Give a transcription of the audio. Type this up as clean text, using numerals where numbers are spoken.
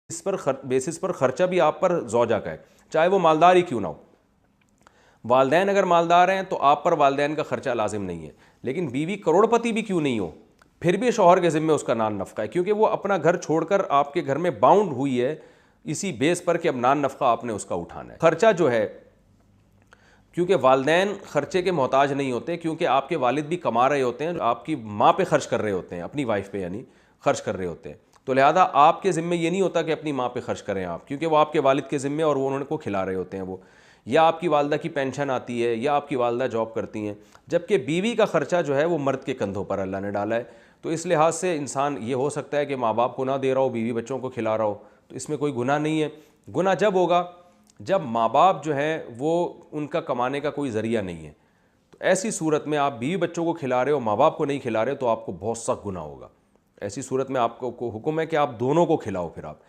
Basis पर खर्चा भी आप पर ज़ौजा का है, चाहे वो मालदार ही क्यों ना हो। वालदैन अगर मालदार हैं तो आप पर वालदैन का खर्चा लाजिम नहीं है, लेकिन बीवी करोड़पति भी क्यों नहीं हो, फिर भी शौहर के ज़िम्मे उसका नान नफ़का है, क्योंकि वो अपना घर छोड़कर आपके घर में बाउंड हुई है इसी बेस पर कि अब नान नफ़का आपने उसका उठाना है। खर्चा जो है, क्योंकि वालदैन खर्चे के मोहताज नहीं होते, क्योंकि आपके वालिद भी कमा रहे होते हैं, आपकी माँ पे खर्च कर रहे होते हैं, अपनी वाइफ पे यानी खर्च कर रहे होते हैं, तो लिहाजा आपके ज़िम्मे ये नहीं होता कि अपनी माँ पे खर्च करें आप, क्योंकि वो आपके वालिद के ज़िम्मे और वो उन्होंने को खिला रहे होते हैं वो, या आपकी वालदा की पेंशन आती है, या आपकी वालदा जॉब करती हैं, जबकि बीवी का ख़र्चा जो है वो मर्द के कंधों पर अल्लाह ने डाला है। तो इस लिहाज से इंसान ये हो सकता है कि माँ बाप को ना दे रहा हो, बीवी बच्चों को खिला रहा हो, तो इसमें कोई गुनाह नहीं है। गुनाह जब होगा जब माँ बाप जो हैं वो उनका कमाने का कोई ज़रिया नहीं है, तो ऐसी सूरत में आप बीवी बच्चों को खिला रहे हो, माँ बाप को नहीं खिला रहे हो, तो आपको बहुत सख्त गुनाह होगा। ऐसी सूरत में आपको हुक्म है कि आप दोनों को खिलाओ। फिर आप